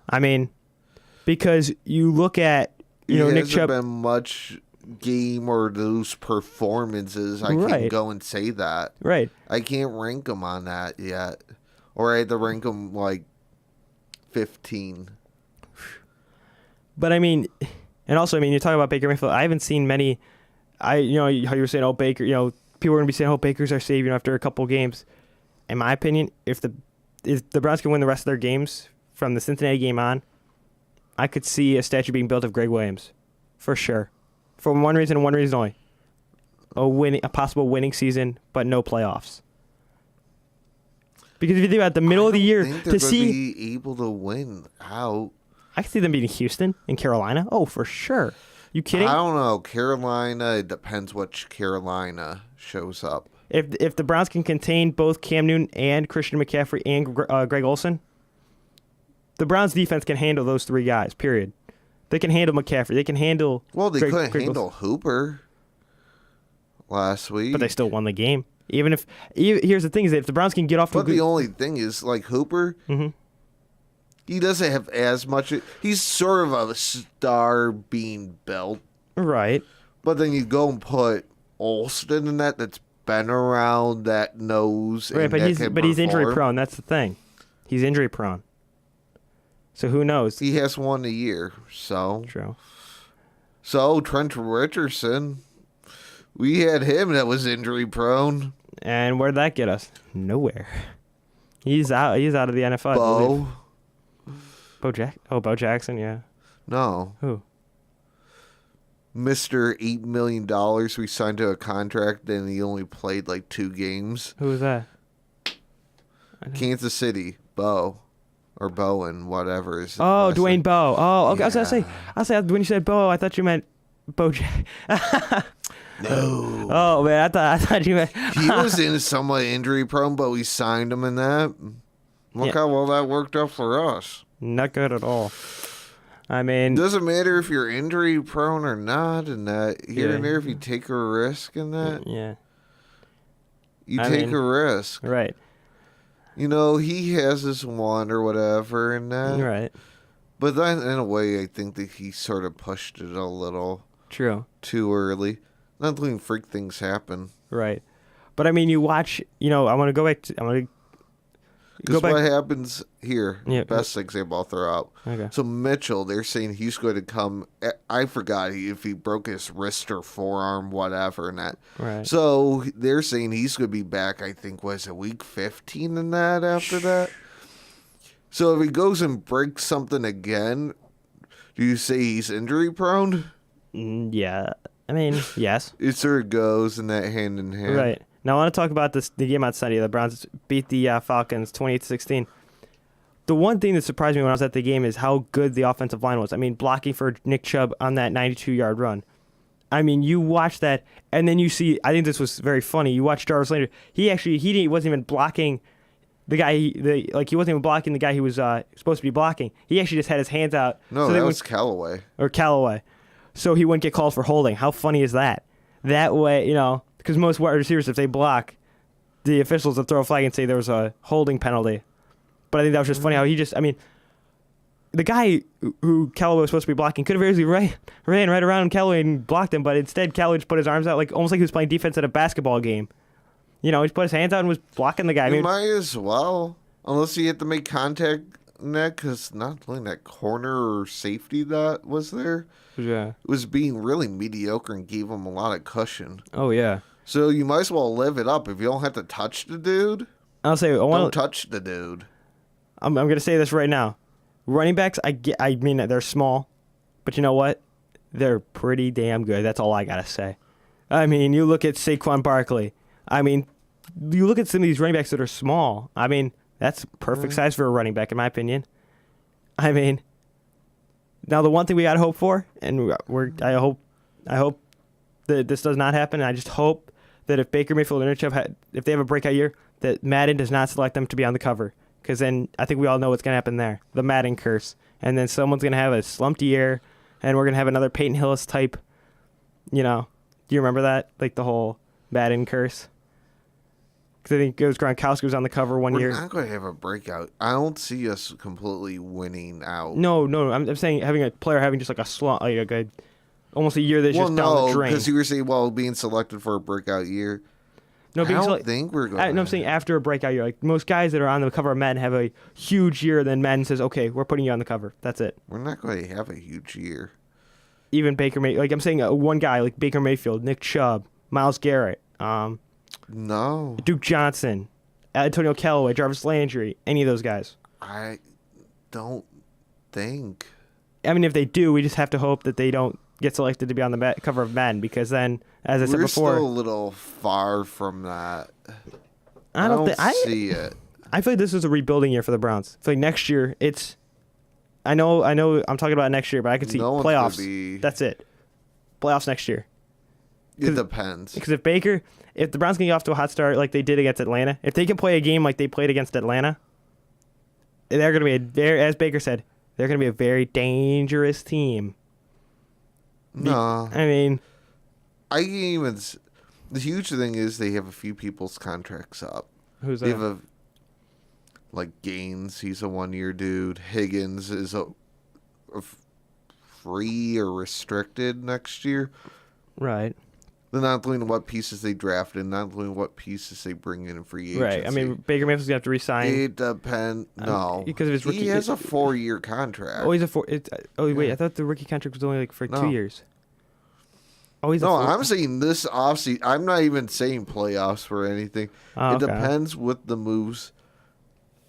I mean, because you look at, Nick Chubb. Hasn't been much game or those performances. I can't go and say that. Right. I can't rank him on that yet, or I had to rank him like 15. But I mean, and also, I mean, you're talking about Baker Mayfield. I haven't seen many. How you were saying, oh, Baker, people are going to be saying, oh, Baker's our savior after a couple games. In my opinion, if the Browns can win the rest of their games from the Cincinnati game on, I could see a statue being built of Greg Williams, for sure, for one reason and one reason only: a possible winning season, but no playoffs. Because if you think about the middle of the year to see, be able to win out. I can see them beating Houston and Carolina. Oh, for sure. You kidding? I don't know. Carolina, it depends which Carolina shows up. If the Browns can contain both Cam Newton and Christian McCaffrey and Greg Olsen, the Browns defense can handle those three guys, period. They can handle McCaffrey. They can handle They couldn't Greg handle Olsen. Hooper last week. But they still won the game. Here's the thing is that if the Browns can get off to a But good... the only thing is, like, Hooper, he doesn't have as much. He's sort of a star being built. Right. But then you go and put Olsen in that's been around, that knows. Right, but he's injury prone. That's the thing. He's injury prone. So who knows? He has one a year, so. True. So Trent Richardson, we had him that was injury prone. And where'd that get us? Nowhere. He's out. He's out of the NFL. I believe. Bo Jackson, yeah. No. Who? Mr. $8 million we signed to a contract, and he only played like 2 games. Who was that? Kansas City, Bo. Or Bowen, whatever. Oh, Dwayne Bowe. Oh, okay. Yeah. I was gonna say when you said Bo, I thought you meant Bo Jack. No. Oh man, I thought you meant He was in somewhat injury prone, but we signed him in that. Look how well that worked out for us. Not good at all. I mean, Doesn't matter if you're injury prone or not, and that here Yeah. and there, if you take a risk in that, yeah, you I take mean- a risk. right, He has his one or whatever, and that. right, But then, in a way, I think that he sort of pushed it a little true, too early. Not letting freak things happen. right. But I mean, you watch. I want to go back. I want to go Because back. what happens here, Yeah. best example I'll throw out. Okay. So Mitchell, they're saying he's going to come. I forgot if he broke his wrist or forearm, whatever, and that. Right. So they're saying he's going to be back. I think was it week 15 in that. After that. So if he goes and breaks something again, do you say he's injury prone? Yeah. I mean, yes. It sort of goes in that hand in hand. Right. Now I want to talk about the game on Sunday. The Browns beat the Falcons 28-16. The one thing that surprised me when I was at the game is how good the offensive line was. I mean, blocking for Nick Chubb on that 92-yard run. I mean, you watch that, and then you see. I think this was very funny. You watch Jarvis Landry. He wasn't even blocking the guy. He wasn't even blocking the guy he was supposed to be blocking. He actually just had his hands out. No, so that was Callaway. or Callaway, so he wouldn't get called for holding. How funny is that? That way, because most wide receivers, if they block, the officials will throw a flag and say there was a holding penalty. But I think that was just funny how the guy who Callaway was supposed to be blocking could have easily ran right around Callaway and blocked him, but instead Callaway just put his arms out, almost like he was playing defense at a basketball game. He just put his hands out and was blocking the guy. I You mean, might as well, unless you have to make contact in that, because not playing that corner or safety that was there yeah. was being really mediocre and gave him a lot of cushion. Oh yeah. So you might as well live it up. If you don't have to touch the dude, I'll say don't touch the dude. I'm going to say this right now. Running backs, I mean, they're small, but you know what? They're pretty damn good. That's all I got to say. I mean, you look at Saquon Barkley. I mean, you look at some of these running backs that are small. I mean, that's perfect size for a running back, in my opinion. I mean, now the one thing we got to hope for, and I hope that this does not happen, and I just hope that if Baker Mayfield and Nick Chubb, if they have a breakout year, that Madden does not select them to be on the cover. Because then I think we all know what's going to happen there. The Madden curse. And then someone's going to have a slumped year, and we're going to have another Peyton Hillis type, do you remember that? Like the whole Madden curse? Because I think it was Gronkowski was on the cover one year. We're not going to have a breakout. I don't see us completely winning out. No. I'm saying having a player having just like a slump, almost a year that's just down the drain. because you were saying, being selected for a breakout year. No, I because don't think we're going. no, I'm saying after a breakout year, like most guys that are on the cover of Men have a huge year. Then Men says, "Okay, we're putting you on the cover." That's it. we're not going to have a huge year. Even Baker May, like I'm saying, one guy like Baker Mayfield, Nick Chubb, Myles Garrett, No, Duke Johnson, Antonio Callaway, Jarvis Landry, any of those guys. I don't think. I mean, if they do, we just have to hope that they don't get selected to be on the cover of Men, because then, as I said We're before, still a little far from that. I don't think see it. I feel like this is a rebuilding year for the Browns. I feel like next year it's. I know. I'm talking about next year, but I could see No one's gonna playoffs. be- That's it. Playoffs next year. It depends. Because if the Browns can get off to a hot start like they did against Atlanta, if they can play a game like they played against Atlanta, they're going to be as Baker said, they're going to be a very dangerous team. No, I mean, I can't even. The huge thing is they have a few people's contracts up. who's They that? have like Gaines. He's a 1-year dude. Higgins is a free or restricted next year. Right. They're not including what pieces they drafted, not including what pieces they bring in free agency. Right. I mean, Baker Mayfield's going to have to resign. It depends. No, because of his rookie- he has a 4-year contract. Oh, he's a four. Wait, Yeah. I thought the rookie contract was only like for No. 2 years. Oh, he's No, a four. I'm saying this offseason. I'm not even saying playoffs or anything. Oh, It okay. depends with the moves.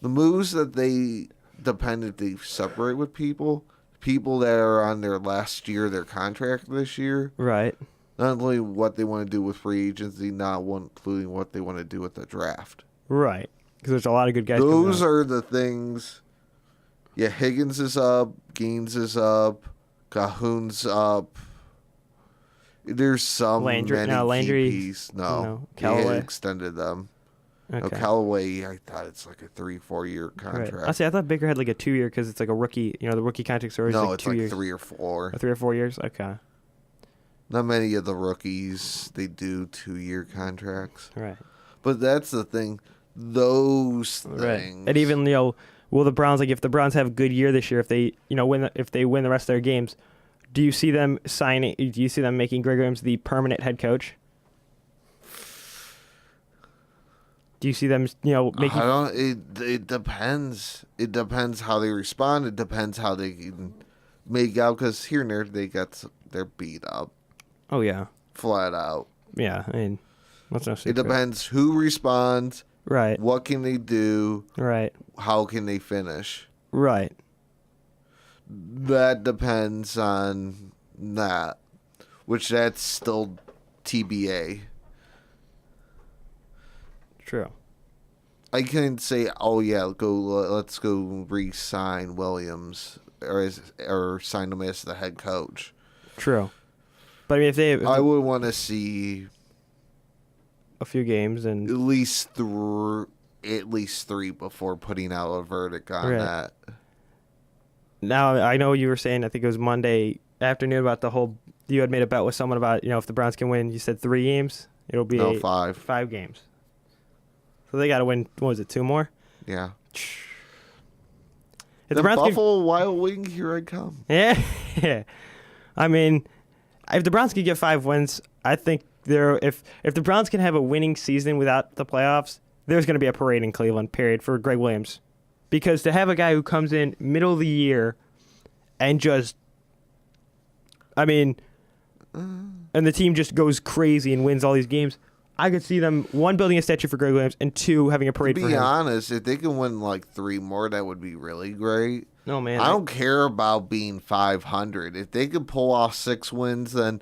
The moves that they depend if they separate with people that are on their last year of their contract this year. Right. Not only what they want to do with free agency, including what they want to do with the draft. Right. Because there's a lot of good guys. coming Those out. are the things. Yeah, Higgins is up. Gaines is up. Cahoon's up. There's some Landry- many no, Landry- keys. no, No, they Callaway. extended them. No, Okay. Callaway, I thought it's like a 3-4 year Right. contract. I see. I thought Baker had like a 2 year because it's like a rookie. You know, the rookie contracts are always No, like it's 2 like years. 3 or 4. Or 3 or 4 years. Okay. Not many of the rookies they do 2-year contracts. Right. But that's the thing. Those things. Right. And even will the Browns, like if the Browns have a good year this year, if they if they win the rest of their games, do you see them signing? Do you see them making Greg Williams the permanent head coach? Do you see them making? I don't. It depends. It depends how they respond. It depends how they can make out. Because here and there they're beat up, Oh yeah. flat out. Yeah. I mean, what's no It secret. depends who responds. Right. What can they do? Right. How can they finish? Right. That depends on that, which that's still TBA. True. I can't say, oh yeah, let's go re-sign Williams or sign him as the head coach. True. But I mean, if I would want to see a few games and at least three before putting out a verdict on Right. that. now I know you were saying, I think it was Monday afternoon, about the whole. You had made a bet with someone about if the Browns can win. You said 3 games. It'll be No, 5. 5 games. So they got to win. What was it? 2 more. Yeah. If The the Browns can, Buffalo Wild Wing, here I come. yeah. I mean, if the Browns can get 5 wins, I think if the Browns can have a winning season without the playoffs, there's going to be a parade in Cleveland. Period for Greg Williams, because to have a guy who comes in middle of the year and just, I mean, and the team just goes crazy and wins all these games. I could see them, 1, building a statue for Greg Williams, and 2, having a To parade for be him. honest, if they can win like 3 more, that would be really great. No, man. I don't care about being 500. If they could pull off 6 wins, then,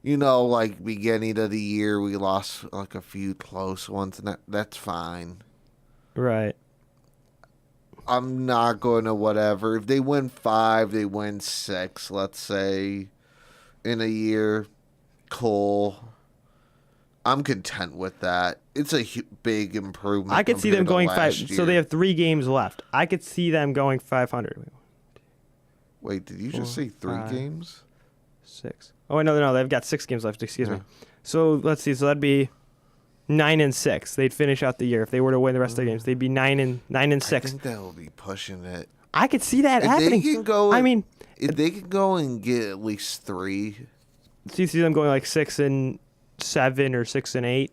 like beginning of the year, we lost like a few close ones, and that's fine. Right. I'm not going to whatever. If they win 5, they win 6, let's say, in a year, cool. I'm content with that. It's a big improvement. I could see them compared to going 5. last So they year. have 3 games left. I could see them going 500. Wait, did you just 4, say 3 5. games? 6. Oh, no, they've got 6 games left. Excuse me. Yeah. So let's see. So that'd be 9-6. They'd finish out the year if they were to win the rest of their games. They'd be 9-6. I think that will be pushing it. I could see that If happening. they can go, I mean, if they can go and get at least 3, do you see them going like 6-7 or 6-8?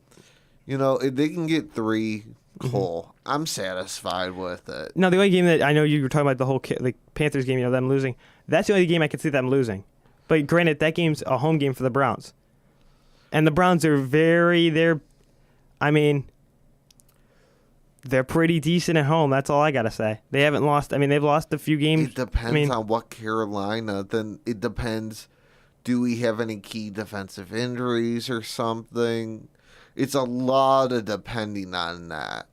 You know, if they can get 3, cool. I'm satisfied with it. No, the only game that I know you were talking about the whole the Panthers game, them losing. That's the only game I could see them losing. But granted, that game's a home game for the Browns. And the Browns are they're pretty decent at home. That's all I got to say. They haven't lost. I mean, they've lost a few games. It depends on what Carolina. Then it depends. Do we have any key defensive injuries or something? It's a lot of depending on that.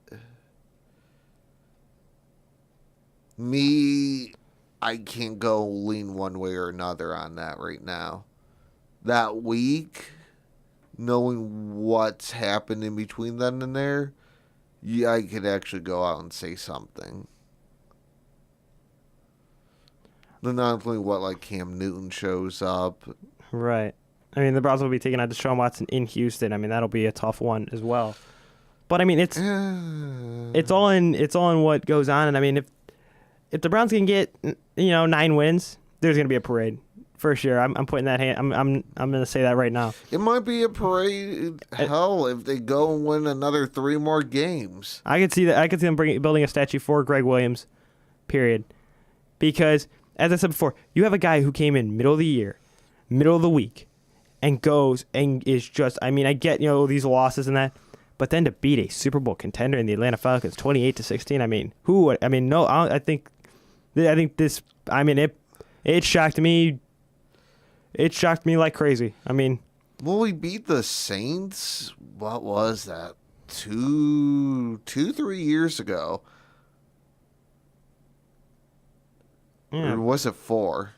I can't go lean one way or another on that right now. That week, knowing what's happened in between then and there, yeah, I could actually go out and say something. Then not only what, like, Cam Newton shows up. Right. I mean, the Browns will be taking on Deshaun Watson in Houston. I mean, that'll be a tough one as well. But I mean, it's all in what goes on. And I mean, if the Browns can get 9 wins, there's gonna be a parade for sure. I'm putting that hand. I'm gonna say that right now. It might be a parade. Hell, if they go and win another 3 more games, I could see that. I could see them building a statue for Greg Williams. Period. Because as I said before, you have a guy who came in middle of the year, middle of the week, and goes and is just. I mean, I get these losses and that. But then to beat a Super Bowl contender in the Atlanta Falcons 28-16, I mean, who would? I mean, no, I think this. I mean, it shocked me. It shocked me like crazy. I mean, well, we beat the Saints. What was that? 3 years ago. yeah. Or was it 4?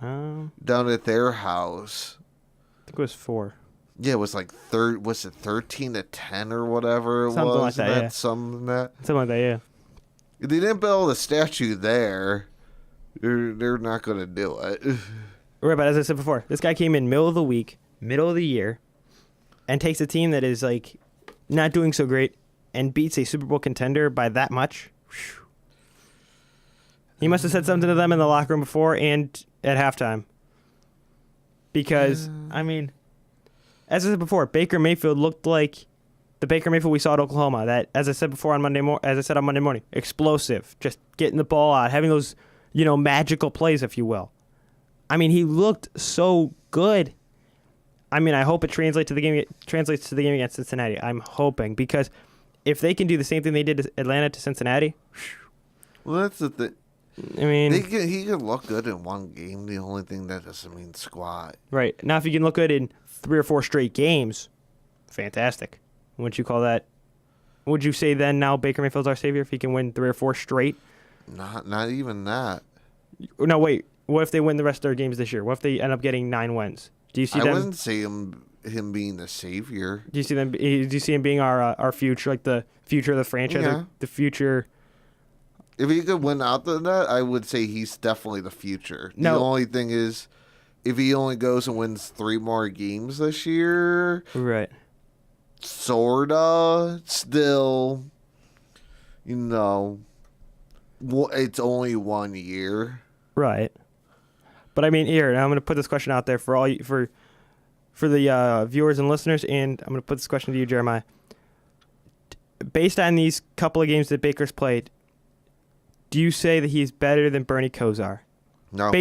Down at their house. I think it was 4. Yeah, it was like was it 13-10 or whatever it Something was? like that, yeah. Something like that, yeah. If they didn't build a statue there, they're not going to do it. Right, but as I said before, this guy came in middle of the week, middle of the year, and takes a team that is like not doing so great and beats a Super Bowl contender by that much. Whew. He must have said something to them in the locker room before and at halftime. Because, I mean, as I said before, Baker Mayfield looked like the Baker Mayfield we saw at Oklahoma. That, as I said before on Monday morning, explosive, just getting the ball out, having those, magical plays, if you will. I mean, he looked so good. I mean, I hope it translates to the game against Cincinnati. I'm hoping, because if they can do the same thing they did to Atlanta to Cincinnati, well, that's the thing. I mean, he can look good in one game. The only thing that doesn't mean squat. Right. Now, if you can look good in 3 or 4 straight games, fantastic. Wouldn't you call that? Would you say then now Baker Mayfield's our savior if he can win 3 or 4 straight? Not even that. No, wait. What if they win the rest of their games this year? What if they end up getting 9 wins? Do you see them? I wouldn't see him being the savior. Do you see them? Do you see him being our future, like the future of the franchise, Yeah. the future? If he could win out of that, I would say he's definitely the future. No. The only thing is, if he only goes and wins 3 more games this year, Right. sorta, still, it's only 1 year. Right. But I mean, here, I'm going to put this question out there for all for the viewers and listeners, and I'm going to put this question to you, Jeremiah. Based on these couple of games that Baker's played, do you say that he's better than Bernie Kosar? No.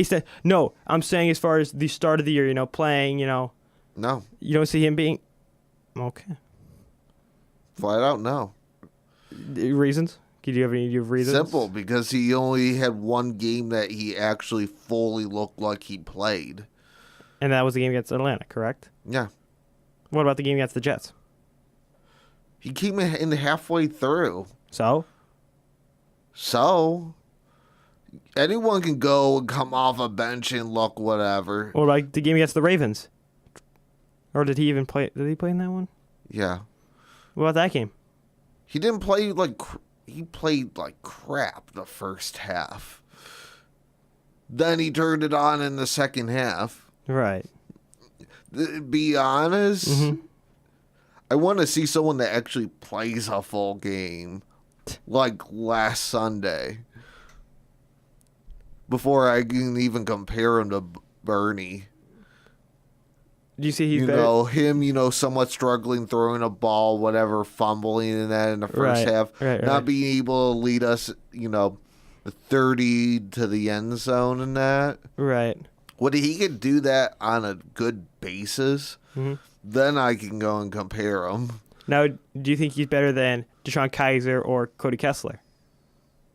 No, I'm saying as far as the start of the year, playing, No. You don't see him being okay. Flat out, no. Reasons? Do you have any reasons? Simple, because he only had 1 game that he actually fully looked like he played. And that was the game against Atlanta, correct? Yeah. What about the game against the Jets? He came in halfway through. So, anyone can go and come off a bench and look whatever. what about the game against the Ravens? Or did he even play? Did he play in that one? Yeah. What about that game? He didn't play he played like crap the first half. Then he turned it on in the second half. Right. Be honest, Mm-hmm. I want to see someone that actually plays a full game, like last Sunday, before I can even compare him to Bernie. Do you see he's You better? know, him, somewhat struggling throwing a ball, whatever, fumbling in that in the first half. Right. Not being able to lead us, 30 to the end zone and that. Right. When he could do that on a good basis, then I can go and compare him. Now, do you think he's better than Deshaun Kaiser or Cody Kessler?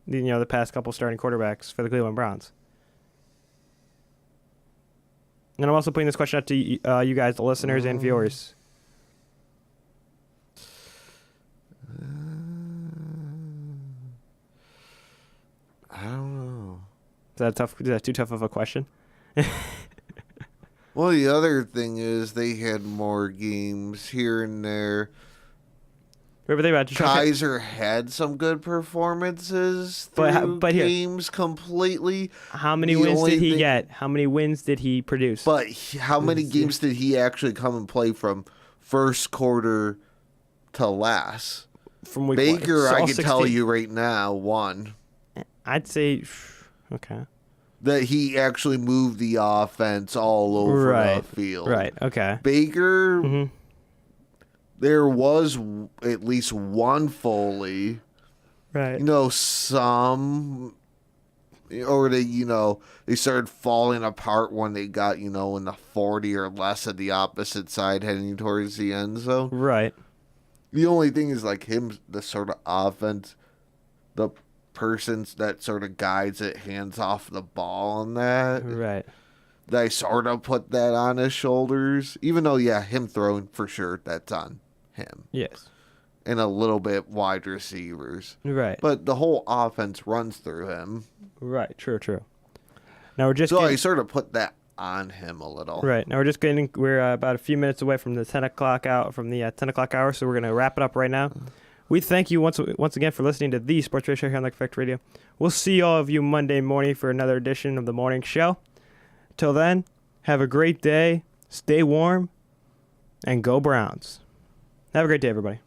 The past couple starting quarterbacks for the Cleveland Browns. And I'm also putting this question out to you guys, the listeners and viewers. I don't know. Is that too tough of a question? Well, the other thing is they had more games here and there. Remember about Kaiser had some good performances through games completely. How many wins did he get? How many wins did he produce? But how many games did he actually come and play from first quarter to last? From week Baker, one. I can tell you right now, won. I'd say, okay. That he actually moved the offense all over the field. Right, okay. Baker, there was at least one Foley. Right. Some, or they started falling apart when they got, in the 40 or less of the opposite side heading towards the end zone. Right. The only thing is him, the sort of offense, the person that sort of guides it, hands off the ball on that. Right. They sort of put that on his shoulders. Even though, him throwing for sure, that's on him. Yes. And a little bit wide receivers. Right. But the whole offense runs through him. Right. True. Now I sort of put that on him a little. Right. Now we're about a few minutes away from the 10 o'clock hour, so we're going to wrap it up right now. We thank you once again for listening to the Sports Radio Show here on Lake Effect Radio. We'll see all of you Monday morning for another edition of the morning show. Till then, have a great day, stay warm, and go Browns. Have a great day, everybody.